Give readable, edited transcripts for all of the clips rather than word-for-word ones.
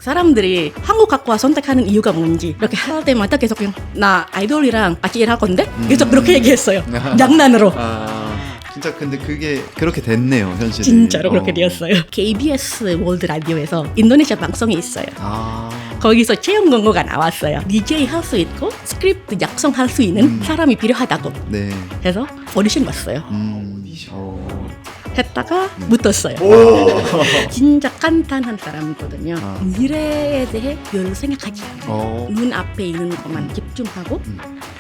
사람들이 한국학과 선택하는 이유가 뭔지 이렇게 할 때마다 계속 그냥 나 아이돌이랑 같이 일할 건데 계속 그렇게 얘기했어요. 장난으로. 진짜 근데 그게 그렇게 됐네요, 현실이. 진짜로 그렇게 되었어요. KBS 월드 라디오에서 인도네시아 방송이 있어요. 거기서 채용 광고가 나왔어요. DJ 할 수 있고 스크립트 작성할 수 있는 사람이 필요하다고. 네. 해서 오디션 봤어요. 했다가 붙었어요. 진짜 간단한 사람이거든요. 미래에 대해 별 생각하지 않아요. 눈 앞에 있는 것만 집중하고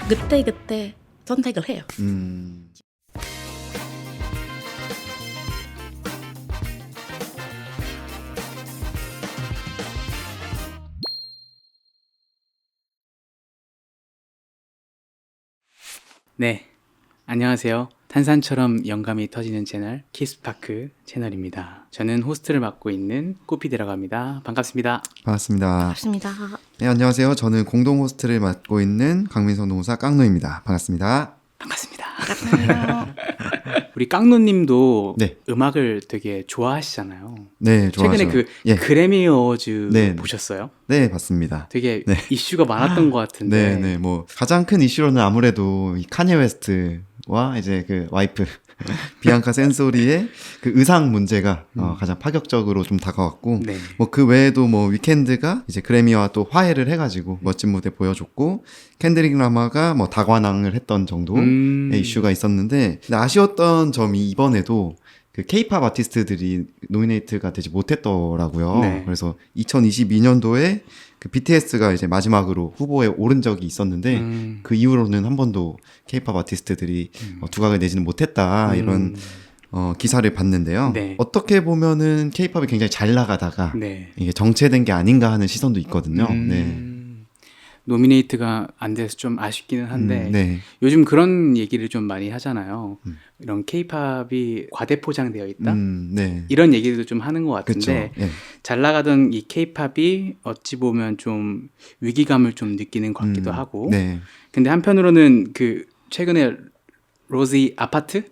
그때 선택을 해요. 네, 안녕하세요. 탄산처럼 영감이 터지는 채널 키스파크 채널입니다. 저는 호스트를 맡고 있는 꾸피디라고 합니다. 반갑습니다. 반갑습니다. 반갑습니다. 네, 안녕하세요. 저는 공동 호스트를 맡고 있는 강민성 노무사 깡노입니다. 반갑습니다. 반갑습니다. 반갑습니다. 우리 깡노님도 네. 음악을 되게 좋아하시잖아요. 네, 좋아하죠. 최근에 예. 그래미 어워즈 네. 보셨어요? 네, 봤습니다. 되게 네. 이슈가 많았던 것 같은데. 네, 뭐 가장 큰 이슈로는 아무래도 이 카니에 웨스트와 이제 그 와이프 비앙카 센소리의 그 의상 문제가 가장 파격적으로 좀 다가왔고, 네. 뭐 그 외에도 뭐 위켄드가 이제 그래미와 또 화해를 해가지고 멋진 무대 보여줬고, 켄드릭 라마가 뭐 다관왕을 했던 정도의 이슈가 있었는데, 근데 아쉬웠던 점이 이번에도 그 K-팝 아티스트들이 노미네이트가 되지 못했더라고요. 네. 그래서 2022년도에 그 BTS가 이제 마지막으로 후보에 오른 적이 있었는데 그 이후로는 한 번도 K-팝 아티스트들이 두각을 내지는 못했다 이런 기사를 봤는데요. 네. 어떻게 보면은 K-팝이 굉장히 잘 나가다가 네. 이게 정체된 게 아닌가 하는 시선도 있거든요. 네. 노미네이트가 안 돼서 좀 아쉽기는 한데 네. 요즘 그런 얘기를 좀 많이 하잖아요. 이런 케이팝이 과대포장되어 있다? 네. 이런 얘기도 좀 하는 것 그렇죠. 같은데 예. 잘 나가던 이 케이팝이 어찌 보면 좀 위기감을 좀 느끼는 것 같기도 하고 네. 근데 한편으로는 그 최근에 로지 아파트?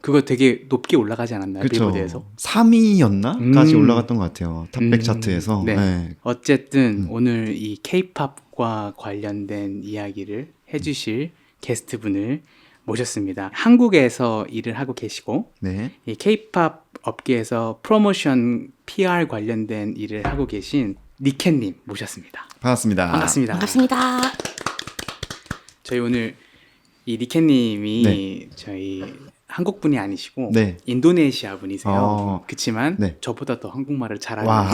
그거 되게 높게 올라가지 않았나요? 그렇죠. 빌보드에서? 3위였나?까지 올라갔던 것 같아요. 탑백 차트에서. 네. 네. 어쨌든 오늘 이 케이팝과 관련된 이야기를 해주실 게스트분을 모셨습니다. 한국에서 일을 하고 계시고 네. 이 케이팝 업계에서 프로모션, PR 관련된 일을 하고 계신 니켄님 모셨습니다. 반갑습니다. 반갑습니다. 반갑습니다. 저희 오늘 이 니켄님이 네. 저희 한국 분이 아니시고 네. 인도네시아 분이세요. 그렇지만 네. 저보다 더 한국말을 잘하는 와.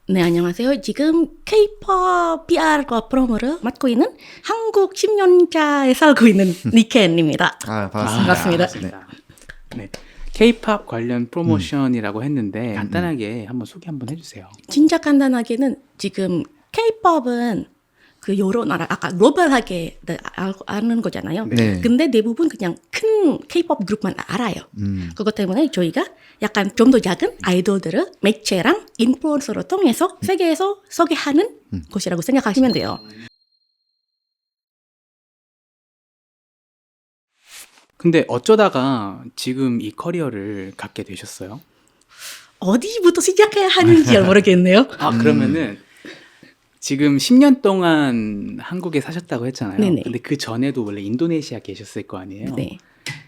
네, 안녕하세요. 지금 K-pop PR과 프로모를 맡고 있는 한국 10년차에 살고 있는 니켄입니다. 반갑습니다. 반갑습니다. 네. K-팝 관련 프로모션이라고 했는데 간단하게 한번 소개 한번 해주세요. 진짜 간단하게는 지금 K-pop은 그 여러 나라 아까 글로벌하게 아는 거잖아요. 네. 근데 대부분 그냥 큰 K-pop 그룹만 알아요. 그것 때문에 저희가 약간 좀 더 작은 아이돌들을 매체랑 인플루언서로 통해서 세계에서 소개하는 곳이라고 생각하시면 돼요. 근데 어쩌다가 지금 이 커리어를 갖게 되셨어요? 어디부터 시작해야 하는지 잘 모르겠네요. 그러면은 지금 10년 동안 한국에 사셨다고 했잖아요. 네네. 근데 그 전에도 원래 인도네시아 계셨을 거 아니에요? 네.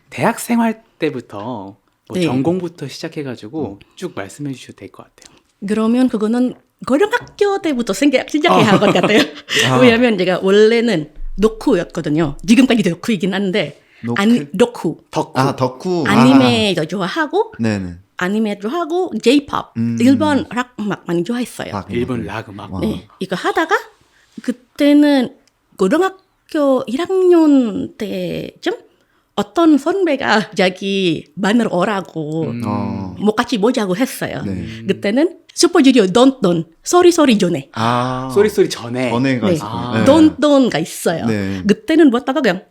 대학 생활 때부터 뭐 네. 전공부터 시작해가지고 쭉 말씀해 주셔도 될 것 같아요. 그러면 그거는 고등학교 때부터 시작해야 할 것 같아요. 왜냐하면 제가 원래는 노쿠였거든요. 지금까지도 노쿠이긴 한데 노쿠. 덕후. 덕후. 아니메도 좋아하고 네네. 아니메도 하고 J-pop, 일본 락 음악 많이 좋아했어요. 일본 락 음악. 네, 이거 하다가 그때는 고등학교 1학년 때쯤 어떤 선배가 자기 만나러 오라고 뭐 같이 보자고 했어요. 네. 그때는 슈퍼주니어 돈돈 소리 전에 소리 전에. 전에가 네. 있어요. 돈돈가 있어요. 네. 그때는 보다가 그냥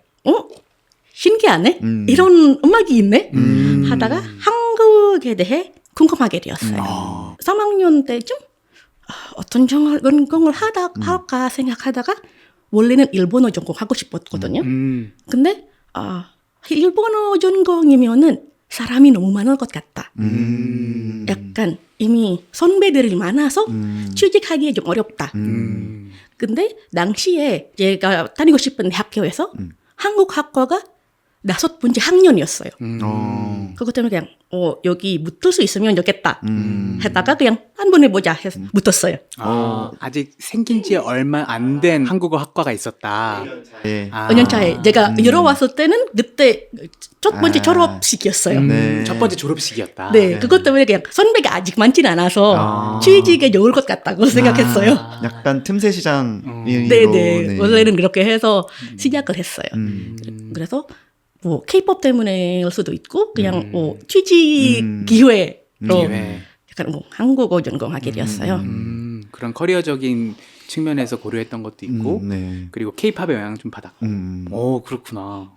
신기하네? 이런 음악이 있네? 하다가 한국에 대해 궁금하게 되었어요. 3학년 때쯤 어떤 전공을 할까 생각하다가 원래는 일본어 전공하고 싶었거든요. 근데 일본어 전공이면은 사람이 너무 많을 것 같다. 음. 약간 이미 선배들이 많아서 취직하기에 좀 어렵다. 근데 당시에 제가 다니고 싶은 대학교에서 한국 학과가 5번째 학년이었어요. 그것 때문에 그냥 여기 붙을 수 있으면 좋겠다 했다가 그냥 한번 해보자 해서 붙었어요. 아직 생긴 지 얼마 안 된 한국어 학과가 있었다. 예. 5년 차에 제가 유럽 왔을 때는 그때 첫 번째 졸업식이었어요. 네. 첫 번째 졸업식이었다. 네, 그것 때문에 그냥 선배가 아직 많지는 않아서 취직에 좋을 것 같다고 생각했어요. 약간 틈새 시장으로 네네. 원래는 그렇게 해서 시작을 했어요. 그래서 뭐 K-pop 때문에일 수도 있고 그냥 뭐 취직 기회로 기회. 약간 뭐 한국어 전공하게 되었어요. 그런 커리어적인 측면에서 고려했던 것도 있고 네. 그리고 K-팝의 영향을 좀 받았고. 오, 그렇구나.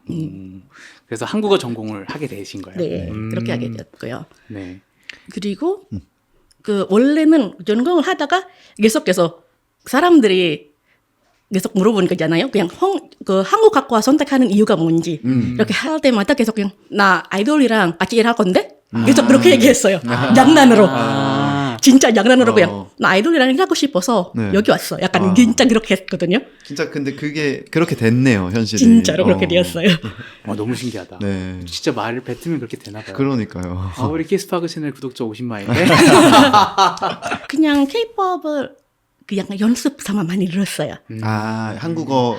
그래서 한국어 전공을 하게 되신 거예요. 네, 그렇게 하게 되었고요. 네. 그리고 그 원래는 전공을 하다가 계속해서 사람들이 계속 물어보는 거잖아요. 그냥 그 한국 학과 선택하는 이유가 뭔지 이렇게 할 때마다 계속 그냥 나 아이돌이랑 같이 일할 건데 계속 그렇게 얘기했어요. 장난으로. 진짜 장난으로 그냥 나 아이돌이랑 일하고 싶어서 네. 여기 왔어. 약간 진짜 그렇게 했거든요. 진짜 근데 그게 그렇게 됐네요, 현실이. 진짜로 그렇게 되었어요. 너무 신기하다. 네. 진짜 말을 뱉으면 그렇게 되나 봐요. 그러니까요. 우리 키스파크 채널 구독자 50만인데. 그냥 K-pop을 그냥 연습 삼아 많이 들었어요. 한국어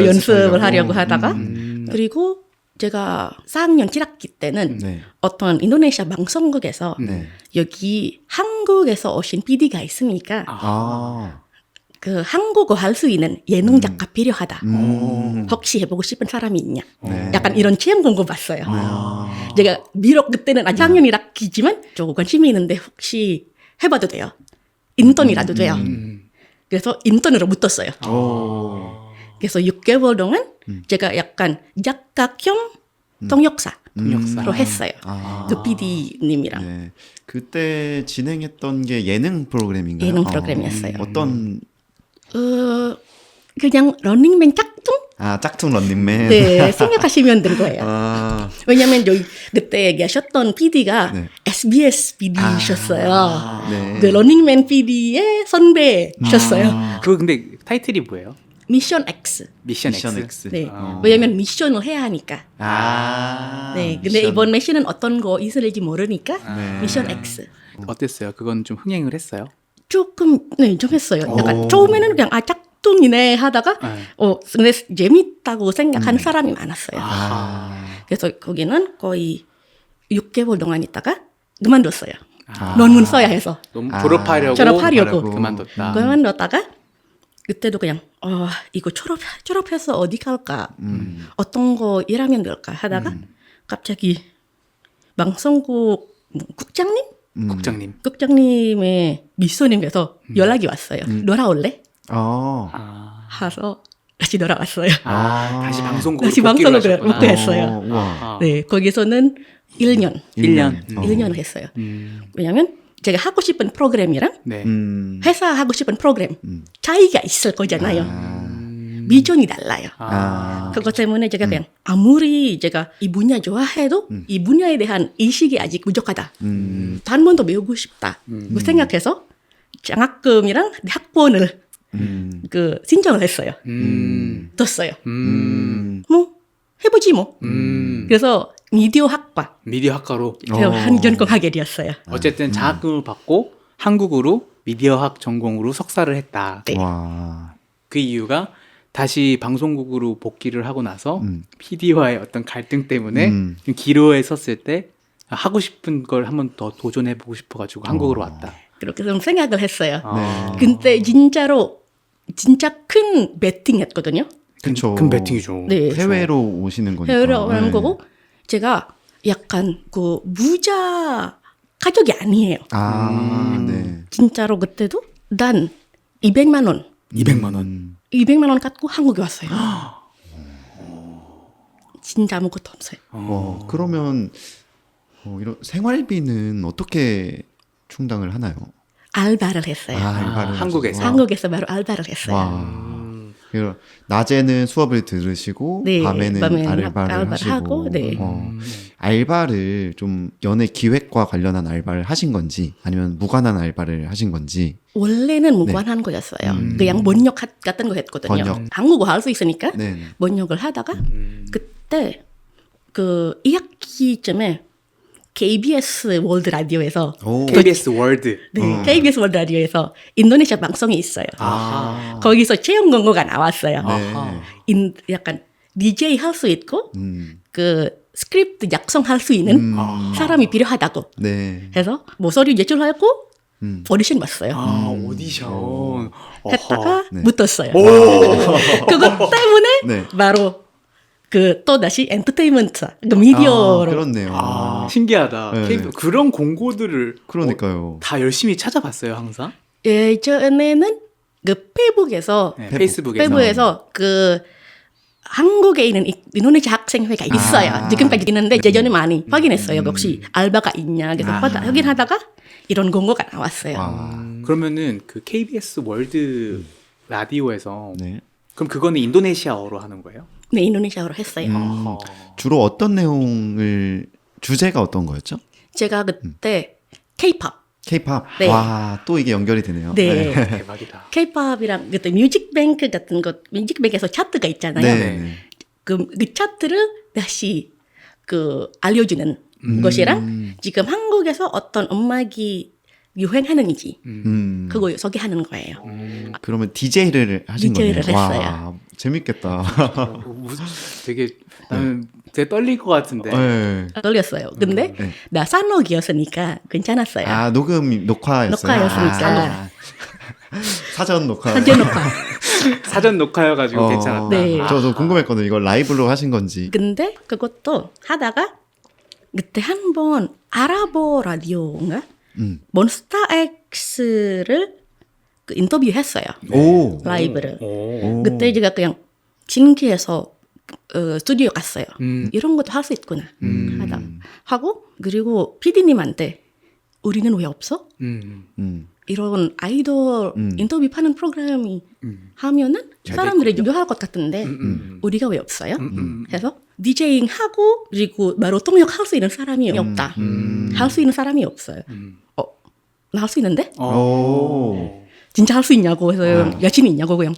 연습을 하려고 하다가 그리고 제가 4학년 7학기 때는 네. 어떤 인도네시아 방송국에서 네. 여기 한국에서 오신 PD가 있으니까 그 한국어 할 수 있는 예능 작가 필요하다. 혹시 해보고 싶은 사람이 있냐? 네. 약간 이런 체험 공고 봤어요. 제가 비록 그때는 아직 4학년 1학기지만 저 관심이 있는데 혹시 해봐도 돼요. 인턴이라도 돼요. 그래서 인턴으로 붙었어요. 그래서 6개월 동안 제가 약간 작가 겸 통역사로 했어요. 그 PD님이랑. 네. 그때 진행했던 게 예능 프로그램인가요? 예능 프로그램이었어요. 어떤 그냥 러닝맨 짝퉁? 짝퉁 런닝맨. 네, 생각하시면 된 거예요. 왜냐면 여기 그때 계셨던 PD가 네. SBS PD셨어요. 네. 그 러닝맨 PD의 선배셨어요. 그거 근데 타이틀이 뭐예요? 미션 X. 미션 미션 X. X. 네. 왜냐면 미션을 해야 하니까. 네. 근데 미션. 이번 미션은 어떤 거 있을지 모르니까 네. 미션 X. 어땠어요? 그건 좀 흥행을 했어요? 조금 좀 했어요. 약간 처음에는 그냥 짝퉁이네 하다가 근데 재밌다고 생각하는 사람이 많았어요. 그래서 거기는 거의 6개월 동안 있다가 그만뒀어요. 논문 써야 해서. 너무 졸업하려고 졸업하려고. 그만뒀다. 그만뒀다가 그때도 그냥 이거 졸업해서 어디 갈까? 어떤 거 일하면 될까? 하다가 갑자기 방송국 국장님? 국장님의 미소님께서 연락이 왔어요. 놀아올래? 해서 다시 돌아왔어요. 다시 방송국으로 다시 복귀를 방송국으로 하셨구나. 복귀했어요. 네, 거기서는 1년을 했어요. 왜냐면 제가 하고 싶은 프로그램이랑 네. 회사 하고 싶은 프로그램 차이가 있을 거잖아요. 비전이 달라요. 그것 때문에 제가 그냥 아무리 제가 이 분야 좋아해도 이 분야에 대한 인식이 아직 부족하다. 한 번 더 배우고 싶다. 그 생각해서 장학금이랑 학번을 그 신청을 했어요. 뒀어요. 뭐 해보지 뭐. 그래서 미디어 학과로 한 전공하게 되었어요. 어쨌든 장학금을 받고 한국으로 미디어학 전공으로 석사를 했다. 네. 와. 그 이유가 다시 방송국으로 복귀를 하고 나서 PD와의 어떤 갈등 때문에 좀 기로에 섰을 때 하고 싶은 걸 한 번 더 도전해보고 싶어가지고 한국으로 왔다. 그렇게 좀 생각을 했어요. 네. 근데 진짜 큰 베팅했거든요. 그쵸. 큰 배팅이죠. 네. 해외로 오시는 거니까. 해외로 오는 거고 제가 약간 그 부자 가족이 아니에요. 네. 진짜로 그때도 난 200만 원 200만 원. 200만 원 갖고 한국에 왔어요. 진짜 아무것도 없어요. 그러면 이런 생활비는 어떻게 충당을 하나요? 알바를 했어요. 알바를 한국에서? 하셔서. 한국에서 바로 알바를 했어요. 와. 그리고 낮에는 수업을 들으시고 네, 밤에는 알바를 하시고 하고, 네. 알바를 좀 연예 기획과 관련한 알바를 하신 건지 아니면 무관한 알바를 하신 건지. 원래는 무관한 거였어요. 그냥 번역 같은 거 했거든요. 번역. 한국어 할 수 있으니까 네. 번역을 하다가 그때 그 2학기쯤에 KBS 월드 라디오에서 오. KBS 월드. 네, KBS 월드 라디오에서 인도네시아 방송이 있어요. 아. 거기서 채용 광고가 나왔어요. 아하. 약간 DJ 할 수 있고 음. 그 스크립트 작성할 수 있는 사람이 필요하다고 네. 해서 모서리 제출하고 오디션 봤어요. 아, 오디션. 했다가 네. 붙었어요. 오. 그것 때문에 네. 바로 그 또 다시 엔터테인먼트 그 미디어로 그렇네요. 아, 신기하다. 네. 그런 공고들을 그러니까요. 다 열심히 찾아봤어요, 항상. 예전에는 그 페이북에서 네, 페이스북에서. 페이북에서 그 한국에 있는 인도네시아 학생회가 있어요. 아. 지금까지 있는데 예전에 많이 확인했어요. 혹시 알바가 있냐 그래서 아. 확인하다가 이런 공고가 나왔어요. 와. 그러면은 그 KBS 월드 라디오에서 네. 그럼 그거는 인도네시아어로 하는 거예요? 네, 인도네시아어로 했어요. 아하. 주로 어떤 내용을 주제가 어떤 거였죠? 제가 그때 K-pop, K-팝. 네. 와, 또 이게 연결이 되네요. 네. 대박이다. K-pop이랑 그때 뮤직뱅크 같은 것, 뮤직뱅크에서 차트가 있잖아요. 네. 네. 그 차트를 다시 그 알려주는 것이랑 지금 한국에서 어떤 음악이 유행하는지 그거 소개하는 거예요. 그러면 DJ를 하신 거예요? DJ를 했어요. 와, 재밌겠다. 되게 나는 되게 떨릴 것 같은데. 네. 떨렸어요. 근데 네. 나 산옥이었으니까 괜찮았어요. 아, 녹음 녹화였어요. 녹화였으니까. 아, 사전 녹화. 사전 녹화. 사전 녹화여가지고 괜찮았다. 네. 저도 궁금했거든요. 이걸 라이브로 하신 건지. 근데 그것도 하다가 그때 한번 아랍어 라디오인가 몬스타 X를 그 인터뷰했어요. 오. 라이브를. 오. 그때 제가 그냥 진기에서 스튜디오 갔어요. 이런 것도 할 수 있구나 하다 하고 그리고 PD님한테 우리는 왜 없어? 이런 아이돌 인터뷰 파는 프로그램이 하면은 사람들이 유효할 것 같은데 우리가 왜 없어요? 해서 디제잉 하고 그리고 바로 통역할 수 있는 사람이 없다. 할 수 있는 사람이 없어요. 나 할 수 있는데? 오. 진짜 할 수 있냐고 해서 여친 있냐고 그냥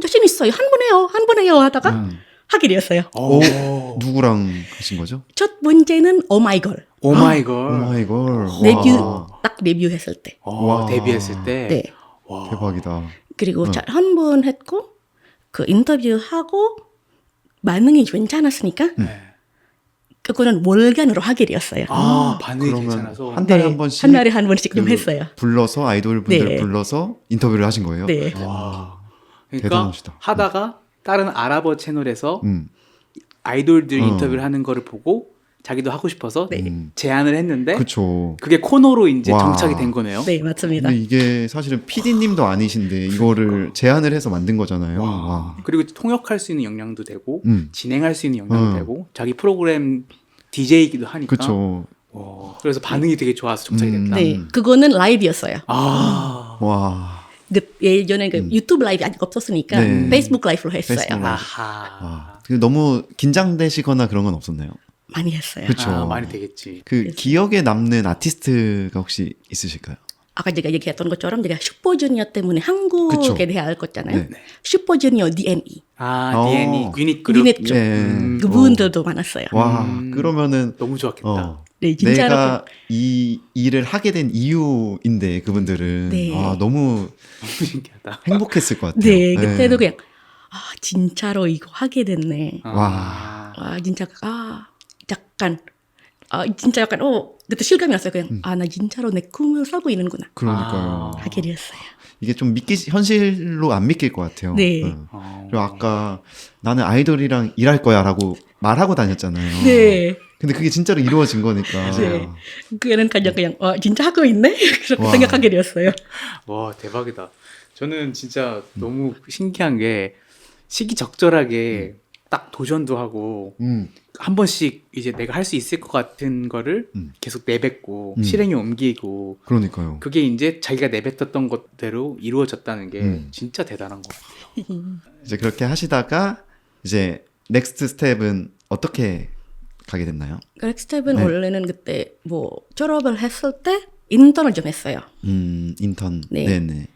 여친 있어요. 한 번 해요 하다가 하게 되었어요. 오. 누구랑 하신 거죠? 첫 번째는 오마이걸 오마이걸. 오마이걸. 데뷔 딱 데뷔했을 때. 와. 데뷔했을 때. 네. 와. 대박이다. 그리고 한 번 했고 그 인터뷰하고 반응이 괜찮았으니까 네. 그거는 월간으로 하게 되었어요. 아, 반응이 그러면 괜찮아서. 한 달에 네, 한 번씩 한 달에 한 번씩 좀 그 했어요. 불러서 아이돌 분들 네. 불러서 인터뷰를 하신 거예요? 네. 와. 그러니까 대단하시다. 하다가 다른 아랍어 채널에서 음. 아이돌들 인터뷰를 하는 거를 보고 자기도 하고 싶어서 제안을 했는데 그쵸. 그게 코너로 이제 와. 정착이 된 거네요. 네, 맞습니다. 근데 이게 사실은 PD님도 아니신데 이거를 제안을 해서 만든 거잖아요. 와. 그리고 통역할 수 있는 역량도 되고 음. 진행할 수 있는 역량도 되고 자기 프로그램m DJ이기도 하니까. 그쵸. 그래서 반응이 되게 좋아서 정착이 됐다. 네, 그거는 라이브였어요. 아. 와. 그 예전에 그 유튜브 라이브 아직 없었으니까 네. 페이스북 라이브로 했어요. 페이스북 라이브. 아하. 와. 그 너무 긴장되시거나 그런 건 없었나요? 많이 했어요. 그쵸. 아, 많이 되겠지. 그 기억에 남는 아티스트가 혹시 있으실까요? 아까 제가 얘기했던 것처럼 제가 슈퍼주니어 때문에 한국에 그쵸. 대해 알았잖아요. 네. 슈퍼주니어 DNE 아, DNE 유닛 그룹. 유닛 쪽 네. 그분들도 많았어요. 와, 그러면은 너무 좋았겠다. 네, 진짜로 내가 이 일을 하게 된 이유인데 그분들은 네. 너무 너무 신기하다. 행복했을 것 같아요. 네, 그때도 그냥 진짜로 이거 하게 됐네. 아. 진짜 약간 진짜 약간 그때 실감이 왔어요. 그냥 나 진짜로 내 꿈을 살고 있는구나. 그러니까요. 하게 되었어요. 이게 좀 현실로 안 믿길 것 같아요. 네. 그리고 아까 나는 아이돌이랑 일할 거야라고 말하고 다녔잖아요. 네. 근데 그게 진짜로 이루어진 거니까. 네. 그는 그냥 진짜 하고 있네? 그렇게 와. 생각하게 되었어요. 와, 대박이다. 저는 진짜 너무 신기한 게 시기적절하게 딱 도전도 하고 한 번씩 이제 내가 할 수 있을 것 같은 거를 계속 내뱉고 실행에 옮기고 그러니까요. 그게 이제 자기가 내뱉었던 것대로 이루어졌다는 게 진짜 대단한 것 같아요. 이제 그렇게 하시다가 이제 넥스트 스텝은 어떻게 가게 됐나요? 넥스트 스텝은 네. 원래는 그때 뭐 졸업을 했을 때 인턴을 좀 했어요. 인턴. 네. 네네.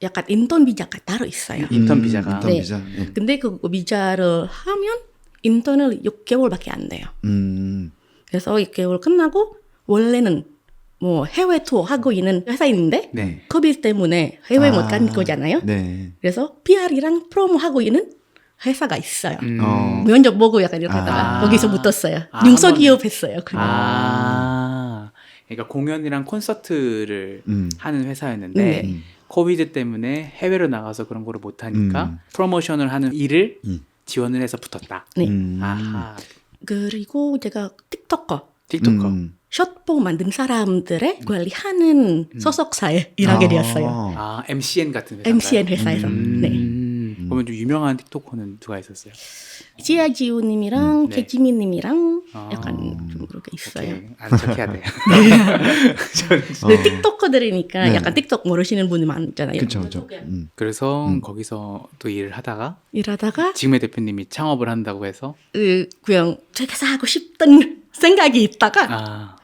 약간 인턴 비자가 따로 있어요. 인턴 비자가. 인턴 네. 비자. 네. 근데 그 비자를 하면 인턴을 6개월밖에 안 돼요. 그래서 6개월 끝나고 원래는 뭐 해외 투어 하고 있는 회사인데 네. 코비드 때문에 해외 못 간 거잖아요. 네. 그래서 PR이랑 프로모 하고 있는 회사가 있어요. 어. 면접 보고 약간 이렇게 하다가 아. 거기서 붙었어요. 아, 중소기업 했어요. 그러니까 공연이랑 콘서트를 하는 회사였는데 네. 코비드 때문에 해외로 나가서 그런 거를 못 하니까 프로모션을 하는 일을 지원을 해서 붙었다. 네. 아하. 그리고 제가 틱토커, 틱토커. 숏폼 만든 사람들의 관리하는 소속사에 일하게 되었어요. 아, MCN 같은 회사. MCN 회사에서. 네. 그러면 좀 유명한 틱토커는 누가 있었어요? 지아지우님이랑 네. 개지민님이랑 아. 약간 좀 그렇게 있어요. 오케이. 아는 척 해야 돼. 근데 틱토커들이니까 네. 약간 틱톡 모르시는 분이 많잖아요. 그쵸, 그쵸. 그래서 거기서 또 일을 하다가 일하다가 지금의 대표님이 창업을 한다고 해서 그냥 제가 하고 싶던 생각이 있다가 아,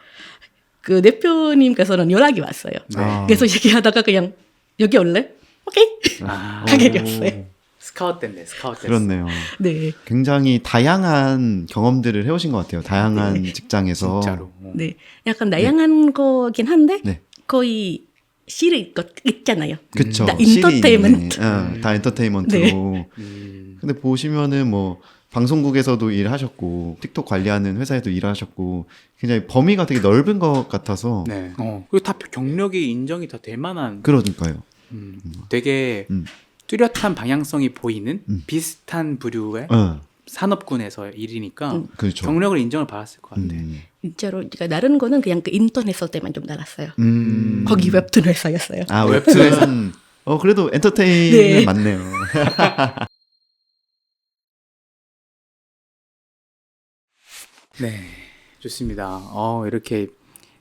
그 대표님께서는 연락이 왔어요. 아. 그래서 얘기하다가 그냥 여기 올래? 오케이. 아, 하게 되었어요. 스카우트 됐네. 스카우트 됐어. 그렇네요. 네. 굉장히 다양한 경험들을 해오신 것 같아요. 다양한 직장에서. 진짜로. 네. 약간 다양한 거긴 한데 네. 거의 실이 있잖아요. 그쵸. 다 실이 엔터테인먼트. 있네. 다 엔터테인먼트로. 음. 근데 보시면은 뭐 방송국에서도 일하셨고 틱톡 관리하는 회사에도 일하셨고 굉장히 범위가 되게 넓은 것 같아서 네. 그리고 다 경력이 인정이 다 될 만한 그러니까요. 되게 뚜렷한 방향성이 보이는 비슷한 부류의 어, 산업군에서 일이니까 그렇죠. 경력을 인정을 받았을 것 같아. 진짜로 제가 다른 거는 그냥 그 인턴 했을 때만 좀 달았어요. 음. 거기 웹툰 회사였어요. 아 웹툰. 그래도 엔터테인은 네. 맞네요. 네, 좋습니다. 이렇게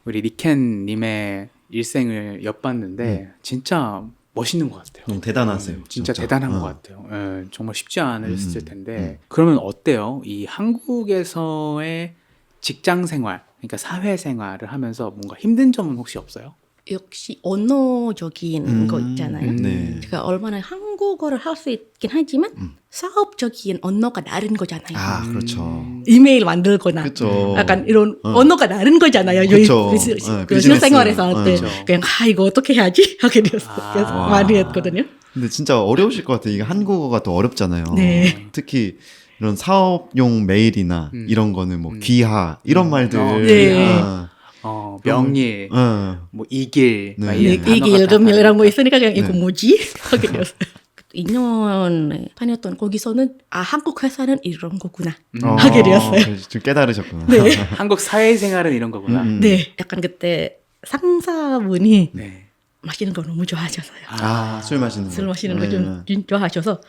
우리 리켄님의 일생을 엿봤는데 진짜 멋있는 것 같아요. 너무 대단하세요. 진짜 대단한 것 같아요. 예, 정말 쉽지 않으셨을 텐데. 그러면 어때요? 이 한국에서의 직장 생활, 그러니까 사회 생활을 하면서 뭔가 힘든 점은 혹시 없어요? 역시 언어적인 거 있잖아요. 네. 제가 얼마나 한국어를 할 수 있긴 하지만 사업적인 언어가 다른 거잖아요. 아 그렇죠. 이메일 만들거나 그렇죠. 약간 이런 언어가 다른 거잖아요. 그쵸. 그 비즈니스. 실생활에서 할 때 그쵸. 그냥 이거 어떻게 해야지 하게 되었어요. 그래서 와. 많이 했거든요. 근데 진짜 어려우실 것 같아요. 이게 한국어가 또 어렵잖아요. 네. 특히 이런 사업용 메일이나 이런 거는 뭐 귀하 이런 말들. 네. 명일, 뭐 이길, 네. 막 네, 이런 이게 단어가 다 일금이라는 거 다르니까. 있으니까 그냥 이거 네. 뭐지 하게 되었어요. 2년 다녔던 거기서는 한국 회사는 이런 거구나 하게 되었어요. 그래서 좀 깨달으셨구나. 네. 한국 사회생활은 이런 거구나. 네, 약간 그때 상사분이 네. 마시는 거 너무 좋아하셔서요. 술 마시는 거. 술 마시는 거 좀 좋아하셔서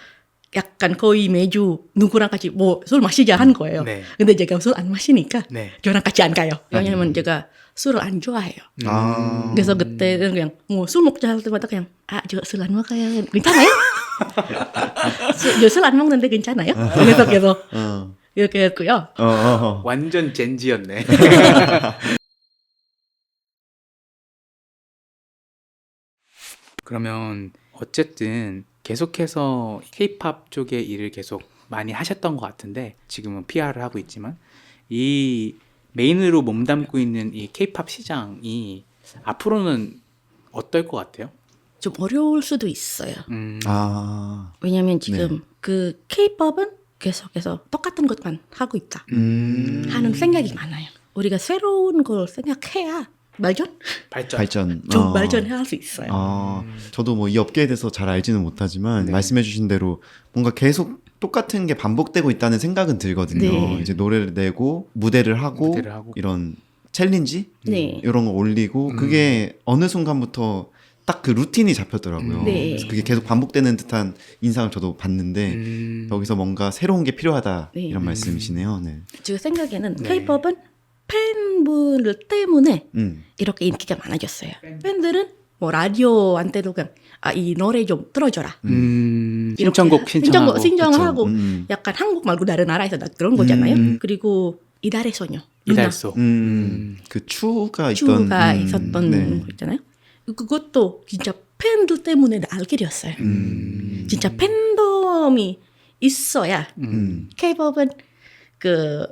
약간 거의 매주 누구랑 같이 뭐 술 마시자 한 거예요. 네. 근데 제가 술 안 마시니까 네. 저랑 같이 안 가요. 왜냐면 제가 술을 안 좋아해요. 아. 그래서 그때는 그냥 뭐 술 먹자 할 때마다 그냥 저 술 안 먹어요. 괜찮아요? 저 술 안 먹는데 괜찮아요? 그래서 계속 이렇게 했고요. 완전 젠지였네. 그러면 어쨌든 계속해서 K-팝 쪽의 일을 계속 많이 하셨던 것 같은데 지금은 PR을 하고 있지만 이 메인으로 몸담고 있는 이 K-팝 시장이 앞으로는 어떨 것 같아요? 좀 어려울 수도 있어요. 아. 왜냐면 지금 그 K-팝은 계속해서 똑같은 것만 하고 있다 하는 생각이 많아요. 우리가 새로운 걸 생각해야 발전. 좀 발전해야 할 수 있어요. 저도 뭐 이 업계에 대해서 잘 알지는 못하지만 말씀해주신 대로 뭔가 계속 똑같은 게 반복되고 있다는 생각은 들거든요. 네. 이제 노래를 내고 무대를 하고 이런 챌린지 네. 이런 거 올리고 그게 어느 순간부터 딱 그 루틴이 잡혔더라고요. 네. 그래서 그게 계속 반복되는 듯한 인상을 저도 봤는데 여기서 뭔가 새로운 게 필요하다 네. 이런 말씀이시네요. 네. 제 생각에는 네. K-pop은 팬분들 때문에 음. 이렇게 인기가 많아졌어요. 팬들은 뭐 라디오한테도 그냥 이 노래 좀 틀어줘라. 신청곡 신청하고 신청하고 그쵸. 약간 한국 말고 다른 나라에서 나 그런 거잖아요. 그리고 이달의 소녀, 이달소. 그 추가 있던 추가 있었던 네. 거 있잖아요. 그것도 진짜 팬들 때문에 알게 되었어요. 진짜 팬덤이 있어야 K-pop은 그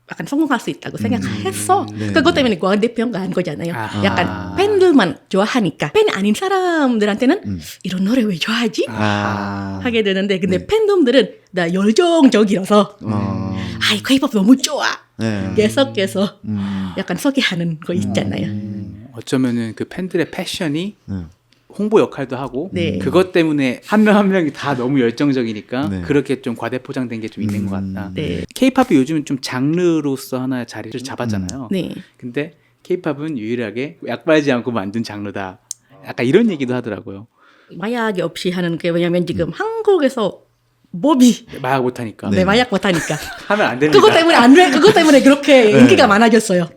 약간 성공할 수 있다고 생각했어. 네. 그것 때문에 과대평가한 거잖아요. 아하. 약간 팬들만 좋아하니까 팬이 아닌 사람들한테는 이런 노래 왜 좋아하지? 아. 하게 되는데 근데 네. 팬덤들은 나 열정적이라서 이 K-pop 너무 좋아. 네. 계속해서 약간 소개하는 거 있잖아요. 어쩌면은 그 팬들의 패션이 네. 홍보 역할도 하고 네. 그것 때문에 한 명 한 명이 다 너무 열정적이니까 네. 그렇게 좀 과대포장된 게 좀 있는 것 같다. 네. K-팝이 요즘은 좀 장르로서 하나의 자리를 잡았잖아요. 네. 근데 K-팝은 유일하게 약발지 않고 만든 장르다. 약간 이런 얘기도 하더라고요. 마약이 없이 하는 게 왜냐면 지금 한국에서 법이 마약 못하니까 네, 마약 못하니까 하면 안 됩니다. 그것 때문에 안 돼. 그것 때문에 그렇게 네. 인기가 많아졌어요.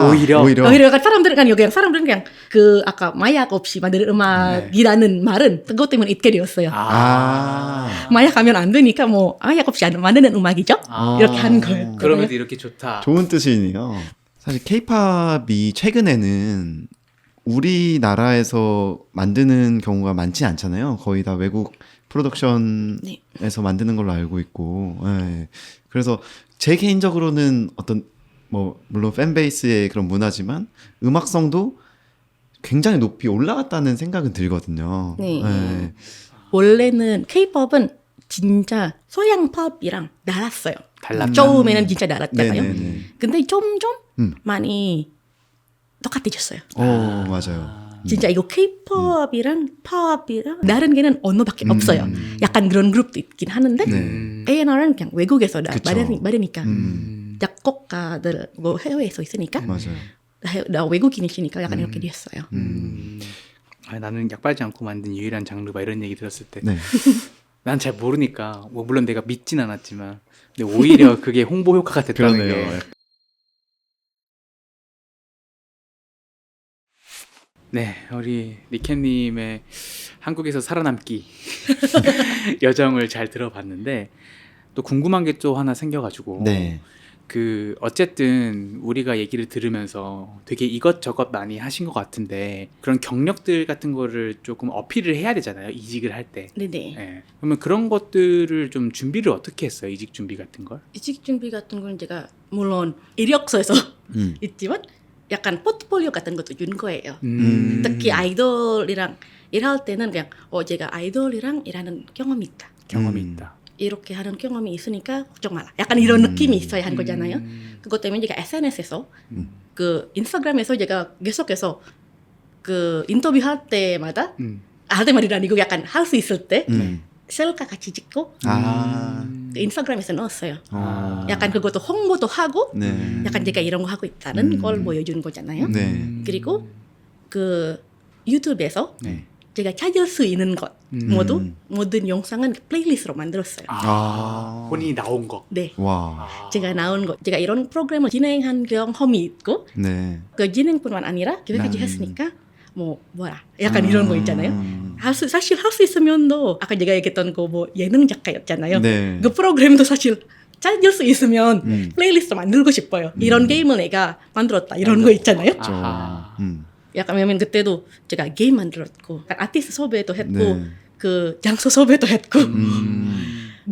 오히려 오히려 사람들은 그냥 그 아까 마약 없이 만드는 음악이라는 말은 그것 때문에 있게 되었어요. 마약하면 안 되니까 뭐 마약 없이 만드는 음악이죠. 이렇게 하는 거예요. 그러면 이렇게 좋다. 좋은 뜻이네요. 사실 케이팝이 최근에는 우리나라에서 만드는 경우가 많지 않잖아요. 거의 다 외국 프로덕션에서 만드는 걸로 알고 있고, 예. 그래서 제 개인적으로는 어떤 뭐 물론 팬베이스의 그런 문화지만 음악성도 굉장히 높이 올라갔다는 생각은 들거든요. 네. 예. 원래는 K-pop은 진짜 서양 팝이랑 달랐어요. 달랐다. 처음에는 진짜 달랐잖아요. 네네네. 근데 점점 음. 많이 똑같아졌어요. 맞아요. 진짜 이거 K-pop이랑 팝이랑 다른 게는 언어밖에 없어요. 약간 그런 그룹도 있긴 하는데 네. A&R은 그냥 외국에서 그쵸. 말하니까 작곡가들 뭐 해외에서 있으니까 맞아요. 나 외국인이시니까 약간 이렇게 됐어요. 나는 약발지 않고 만든 유일한 장르 막 이런 얘기 들었을 때 네. 난 잘 모르니까 뭐 물론 내가 믿진 않았지만 근데 오히려 그게 홍보 효과가 됐다는 그러네요. 게 네, 우리 리켄님의 한국에서 살아남기 여정을 잘 들어봤는데 또 궁금한 게 또 하나 생겨가지고 네. 그 어쨌든 우리가 얘기를 들으면서 되게 이것저것 많이 하신 것 같은데 그런 경력들 같은 거를 조금 어필을 해야 되잖아요, 이직을 할 때. 네네. 네. 그러면 그런 것들을 좀 준비를 어떻게 했어요, 이직 준비 같은 걸? 이직 준비 같은 건 제가 물론 이력서에서 있지만 약간 포트폴리오 같은 것도 준 거예요. 특히 아이돌이랑 일할 때는 그냥 제가 아이돌이랑 일하는 경험이 있다. 경험이 있다. 이렇게 하는 경험이 있으니까 걱정 마라. 약간 이런 느낌이 있어야 하는 거잖아요. 그것 때문에 제가 SNS에서 그 인스타그램에서 제가 계속해서 그 인터뷰할 때마다 할 때마다 아니고 약간 할 수 있을 때 셀카 같이 찍고 그 인스타그램에서 넣었어요. 약간 그것도 홍보도 하고 네. 약간 제가 이런 거 하고 있다는 걸 보여주는 거잖아요. 네. 그리고 그 유튜브에서 네. 제가 찾을 수 있는 것 모든 영상은 플레이리스트로 만들었어요. 본인이 나온 거. 네. 와. 제가 나온 거, 제가 이런 프로그램을 진행한 경험이 있고 네. 그 진행뿐만 아니라 기획까지 했으니까 약간 이런 거 있잖아요. 사실 할 수 있으면도 아까 제가 얘기했던 거 뭐 예능 작가였잖아요. 네. 그 프로그램도 사실 찾을 수 있으면 플레이리스트 만들고 싶어요. 이런 게임을 내가 만들었다 이런 거 있잖아요. 아하. 약간 왜냐면 그때도 제가 게임 만들었고 약간 아티스트 섭외도 했고 네. 그 장소 섭외도 했고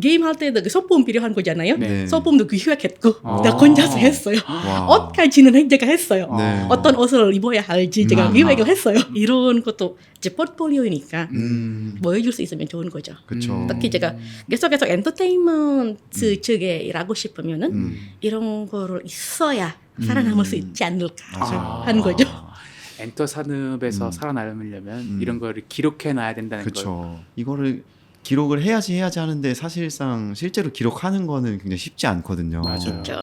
게임 할 때도 그 소품 필요한 거잖아요. 네. 소품도 기획했고 나 혼자서 했어요. 와. 옷까지는 제가 했어요. 네. 어떤 옷을 입어야 할지 제가 기획을 했어요. 이런 것도 제 포트폴리오니까 보여줄 수 있으면 좋은 거죠. 그쵸. 특히 제가 계속해서 엔터테인먼트 측에 일하고 싶으면은 이런 거를 있어야 살아남을 수 있지 않을까 하는 거죠. 엔터 산업에서 살아남으려면 이런 거를 기록해 놔야 된다는 걸. 그쵸. 이거를 기록을 해야지 하는데 사실상 실제로 기록하는 거는 굉장히 쉽지 않거든요. 맞아요. 그렇죠.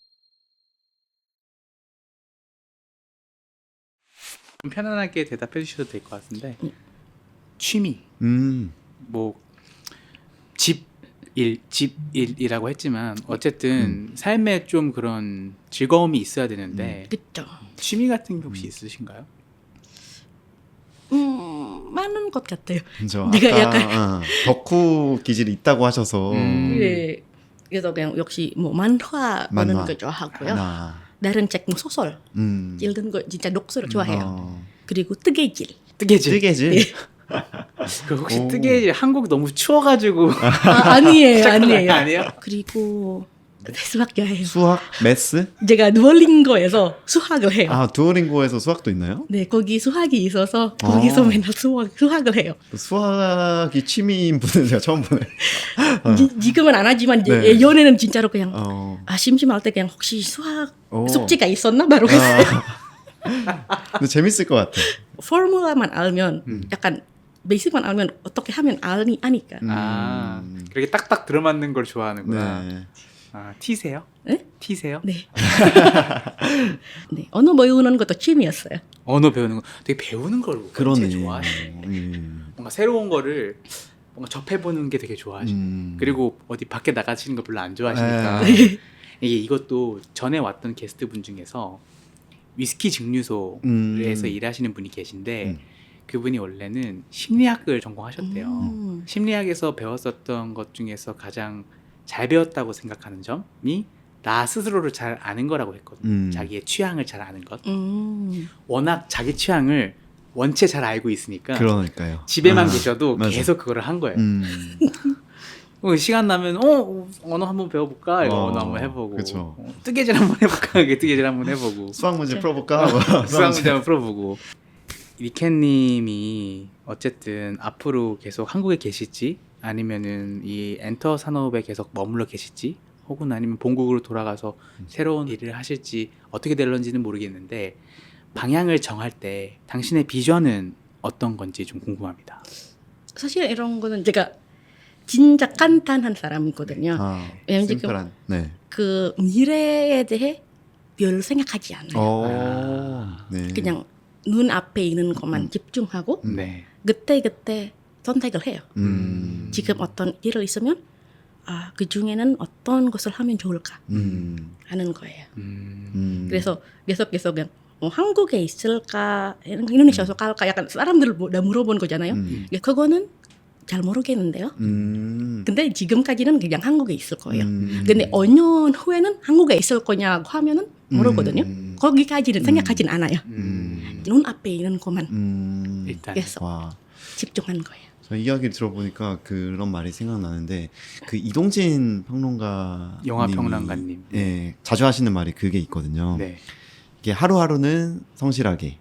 좀 편안하게 대답해 주셔도 될 것 같은데 취미 뭐 집일이라고 했지만 어쨌든 삶에 좀 그런 즐거움이 있어야 되는데 그쵸. 취미 같은 게 혹시 있으신가요? 많은 것 같아요. 그죠. 내가 아까 약간 덕후 기질이 있다고 하셔서 예. 그래서 그냥 역시 뭐 만화 보는 만화. 거 좋아하고요. 나 다른 책, 뭐 소설 읽는 거 진짜 독서를 좋아해요. 그리고 뜨개질. 뜨개질. 뜨개질. 그 혹시 오. 뜨개질 한국 너무 추워가지고 아니에요, 아니에요. 아니에요? 그리고 수학 좋아해요. 수학, 매스? 제가 누얼링고에서 수학을 해요. 아, 두오링고에서 수학도 있나요? 네, 거기 수학이 있어서 거기서 맨날 수학을 해요. 수학이 취미인 분은 제가 처음 보네. 지금은 안 하지만 이제 네. 예전에는 진짜로 그냥 어. 심심할 때 그냥 혹시 수학 오. 숙제가 있었나 바로 했어요. 근데 재밌을 것 같아. 포뮬라만 알면 약간 베이직만 알면 어떻게 하면 아니까. 아 그렇게 딱딱 들어맞는 걸 좋아하는구나. 네. 아 티세요? 네? 티세요? 네. 네. 언어 배우는 것도 취미였어요. 언어 배우는 거 되게 배우는 걸 그러네. 제일 좋아하시네. 뭔가 새로운 거를 뭔가 접해보는 게 되게 좋아하시네. 그리고 어디 밖에 나가시는 거 별로 안 좋아하시니까 이것도 전에 왔던 게스트분 중에서 위스키 증류소에서 일하시는 분이 계신데 그분이 원래는 심리학을 전공하셨대요. 심리학에서 배웠었던 것 중에서 가장 잘 배웠다고 생각하는 점이 나 스스로를 잘 아는 거라고 했거든요. 자기의 취향을 잘 아는 것. 워낙 자기 취향을 원체 잘 알고 있으니까 그러니까요. 집에만 계셔도 맞아. 계속 그거를 한 거예요. 시간 나면 언어 한번 배워볼까? 이거 언어 한번 해보고 그쵸. 뜨개질 한번 해볼까? 이게 뜨개질 한번 해보고 수학 문제 풀어볼까? 하고 수학 문제 한번 풀어보고 리켄님이 어쨌든 앞으로 계속 한국에 계실지 아니면은 이 엔터 산업에 계속 머물러 계실지 혹은 아니면 본국으로 돌아가서 새로운 일을 하실지 어떻게 될런지는 모르겠는데 방향을 정할 때 당신의 비전은 어떤 건지 좀 궁금합니다. 사실 이런 거는 제가 진짜 간단한 사람이거든요. 왜냐면 지금 심플한. 네. 그 미래에 대해 별 생각하지 않아요. 네. 그냥 눈 앞에 있는 것만 집중하고 네. 그때 선택을 해요. 지금 어떤 일을 있으면 그 중에는 어떤 것을 하면 좋을까 하는 거예요. 그래서 계속 그냥 한국에 있을까, 인도네시아에서 갈까, 약간 사람들 물어보는 거잖아요. 그거는 잘 모르겠는데요. 근데 지금까지는 그냥 한국에 있을 거예요. 근데 5년 후에는 한국에 있을 거냐고 하면은 모르거든요. 거기까지는 생각하진 않아요. 눈 앞에 있는 것만 일단 계속 와. 집중하는 거예요. 저 이야기를 들어보니까 그런 말이 생각나는데 그 이동진 평론가 영화 평론가님 예, 자주 하시는 말이 그게 있거든요. 네. 이게 하루하루는 성실하게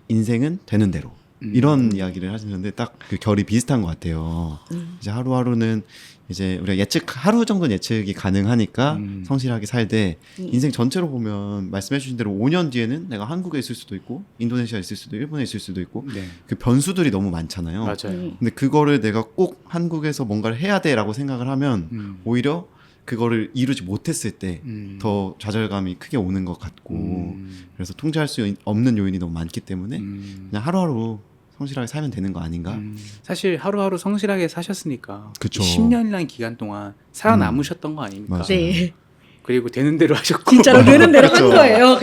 인생은 되는 대로 이런 이야기를 하시는데 딱 그 결이 비슷한 것 같아요. 이제 하루하루는 이제 우리가 하루 정도는 예측이 가능하니까 성실하게 살되 인생 전체로 보면 말씀해 주신 대로 5년 뒤에는 내가 한국에 있을 수도 있고 인도네시아에 있을 수도 일본에 있을 수도 있고 네. 그 변수들이 너무 많잖아요. 맞아요. 근데 그거를 내가 꼭 한국에서 뭔가를 해야 돼라고 생각을 하면 오히려 그거를 이루지 못했을 때 더 좌절감이 크게 오는 것 같고 그래서 통제할 수 없는 요인이 너무 많기 때문에 그냥 하루하루 성실하게 살면 되는 거 아닌가? 사실 하루하루 성실하게 사셨으니까 그쵸. 10년이라는 기간 동안 살아남으셨던 거 아닙니까? 맞아요. 네. 그리고 되는 대로 하셨고 진짜로 되는 대로 한 그쵸. 거예요.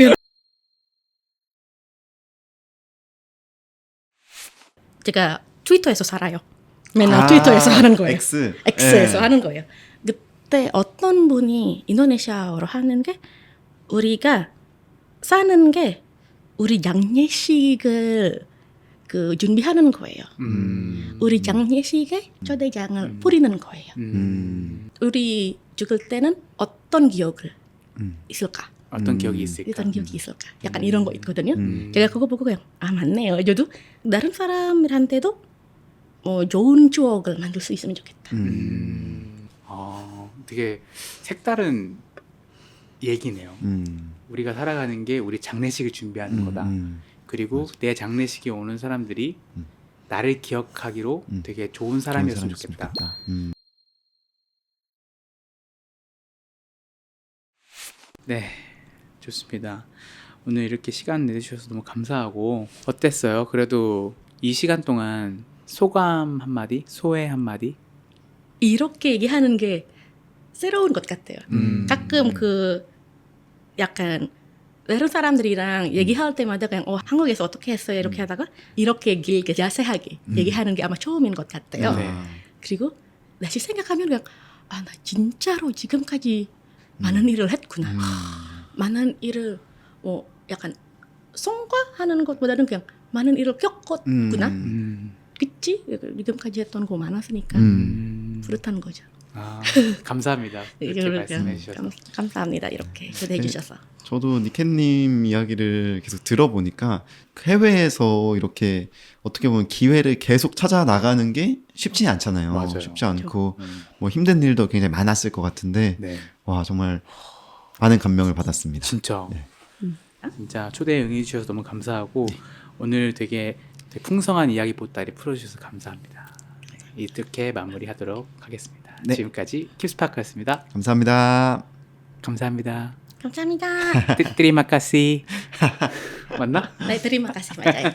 제가 트위터에서 살아요. 맨날 트위터에서 하는 거예요. X에서 하는 거예요. 그때 어떤 분이 인도네시아어로 하는 게 우리가 사는 게 우리 장례식을 그 준비하는 거예요. 우리 장례식에 초대장을 뿌리는 거예요. 우리 죽을 때는 어떤 기억을 있을까? 어떤 기억이 있을까? 어떤 기억이 있을까? 약간 이런 거 있거든요. 제가 그거 보고 그냥 맞네요. 저도 다른 사람한테도 뭐 좋은 추억을 만들 수 있으면 좋겠다. 되게 색다른 얘기네요. 우리가 살아가는 게 우리 장례식을 준비하는 거다. 그리고 내 장례식에 오는 사람들이 나를 기억하기로 되게 좋은 사람이었으면 좋겠다. 네, 좋습니다. 오늘 이렇게 시간 내주셔서 너무 감사하고 어땠어요? 그래도 이 시간 동안 소감 한마디, 소회 한마디. 이렇게 얘기하는 게 새로운 것 같아요. 가끔 그 약간 다른 사람들이랑 얘기할 때마다 그냥 한국에서 어떻게 했어요 이렇게 하다가 이렇게 길게 자세하게 얘기하는 게 아마 처음인 것 같아요. 네. 그리고 다시 생각하면 그냥 나 진짜로 지금까지 많은 일을 했구나. 많은 일을 약간 성과하는 것보다는 그냥 많은 일을 겪었구나. 그치? 지금까지 했던 거 많았으니까 뿌듯한 거죠. 감사합니다. 이렇게 말씀해 주셔서. 감사합니다. 이렇게 초대해 주셔서. 저도 니켄님 이야기를 계속 들어보니까 해외에서 이렇게 어떻게 보면 기회를 계속 찾아 나가는 게 쉽지 않잖아요. 맞아요. 쉽지 않고 뭐 힘든 일도 굉장히 많았을 것 같은데 네. 와 정말 많은 감명을 받았습니다. 진짜 네. 진짜 초대에 응해 주셔서 너무 감사하고 오늘 되게 풍성한 이야기 보따리 풀어주셔서 감사합니다. 이렇게 마무리하도록 하겠습니다. 네. 지금까지 킵스파크였습니다. 감사합니다. 감사합니다. 감사합니다. 뜨리마카시 맞나? 네, terima kasih. 맞아요.